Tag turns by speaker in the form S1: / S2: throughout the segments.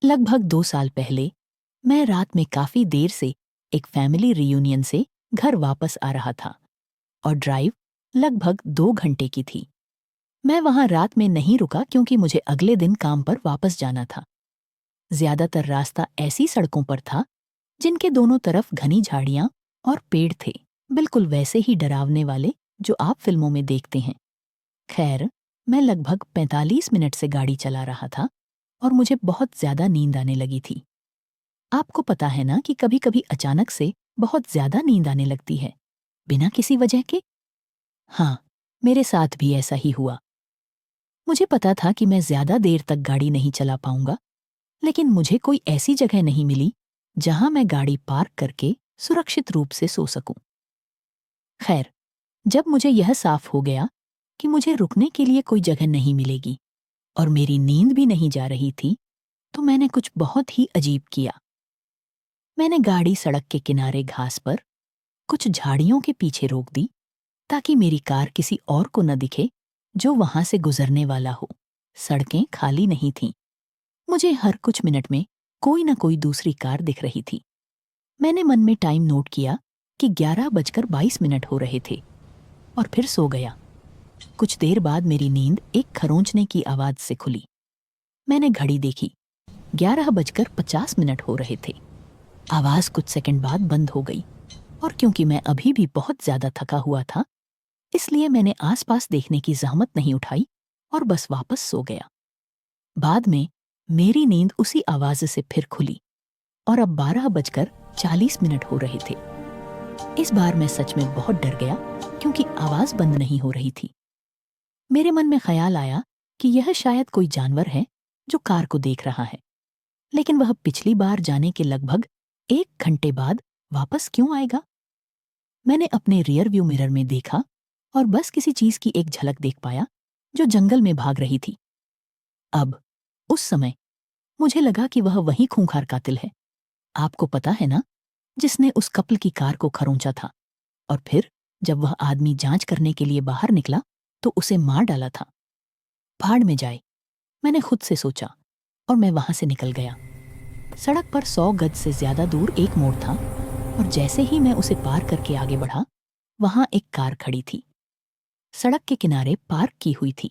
S1: लगभग 2 साल पहले मैं रात में काफी देर से एक फैमिली रियूनियन से घर वापस आ रहा था और ड्राइव लगभग 2 घंटे की थी। मैं वहां रात में नहीं रुका क्योंकि मुझे अगले दिन काम पर वापस जाना था। ज्यादातर रास्ता ऐसी सड़कों पर था जिनके दोनों तरफ घनी झाड़ियां और पेड़ थे, बिल्कुल वैसे ही डरावने वाले जो आप फिल्मों में देखते हैं। खैर, मैं लगभग 45 मिनट से गाड़ी चला रहा था और मुझे बहुत ज्यादा नींद आने लगी थी। आपको पता है ना कि कभी-कभी अचानक से बहुत ज्यादा नींद आने लगती है, बिना किसी वजह के। हाँ, मेरे साथ भी ऐसा ही हुआ। मुझे पता था कि मैं ज्यादा देर तक गाड़ी नहीं चला पाऊंगा, लेकिन मुझे कोई ऐसी जगह नहीं मिली जहां मैं गाड़ी पार्क करके सुरक्षित रूप से सो सकूं। खैर, जब मुझे यह साफ हो गया कि मुझे रुकने के लिए कोई जगह नहीं मिलेगी और मेरी नींद भी नहीं जा रही थी, तो मैंने कुछ बहुत ही अजीब किया। मैंने गाड़ी सड़क के किनारे घास पर कुछ झाड़ियों के पीछे रोक दी ताकि मेरी कार किसी और को न दिखे जो वहां से गुजरने वाला हो। सड़कें खाली नहीं थीं। मुझे हर कुछ मिनट में कोई न कोई दूसरी कार दिख रही थी। मैंने मन में टाइम नोट किया कि 11:22 हो रहे थे और फिर सो गया। कुछ देर बाद मेरी नींद एक खरोंचने की आवाज से खुली। मैंने घड़ी देखी, 11:50 हो रहे थे। आवाज कुछ सेकंड बाद बंद हो गई और क्योंकि मैं अभी भी बहुत ज्यादा थका हुआ था, इसलिए मैंने आसपास देखने की जहमत नहीं उठाई और बस वापस सो गया। बाद में मेरी नींद उसी आवाज से फिर खुली और अब 12:40 हो रहे थे। इस बार मैं सच में बहुत डर गया क्योंकि आवाज बंद नहीं हो रही थी। मेरे मन में ख्याल आया कि यह शायद कोई जानवर है जो कार को देख रहा है, लेकिन वह पिछली बार जाने के लगभग 1 घंटे बाद वापस क्यों आएगा? मैंने अपने रियर व्यू मिरर में देखा और बस किसी चीज की एक झलक देख पाया जो जंगल में भाग रही थी। अब उस समय मुझे लगा कि वह वही खूंखार कातिल है, आपको पता है ना, जिसने उस कपल की कार को खरोंचा था और फिर जब वह आदमी जांच करने के लिए बाहर निकला तो उसे मार डाला था। भाड़ में जाए, मैंने खुद से सोचा और मैं वहां से निकल गया। सड़क पर 100 गज से ज्यादा दूर एक मोड़ था और जैसे ही मैं उसे पार करके आगे बढ़ा, वहां एक कार खड़ी थी। सड़क के किनारे पार्क की हुई थी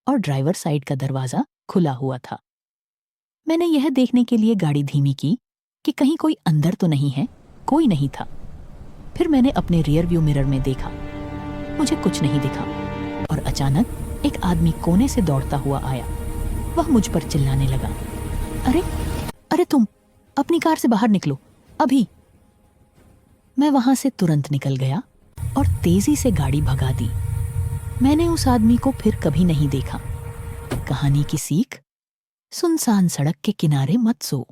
S1: और ड्राइवर साइड का दरवाजा खुला हुआ था। मैंने यह देखने के लिए गाड़ी धीमी की कि कहीं कोई अंदर तो नहीं है। कोई नहीं था। फिर मैंने अपने रियर व्यू मिरर में देखा, मुझे कुछ नहीं दिखा और अचानक एक आदमी कोने से दौड़ता हुआ आया। वह मुझ पर चिल्लाने लगा, अरे अरे तुम अपनी कार से बाहर निकलो अभी। मैं वहां से तुरंत निकल गया और तेजी से गाड़ी भगा दी। मैंने उस आदमी को फिर कभी नहीं देखा। कहानी की सीख, सुनसान सड़क के किनारे मत सो।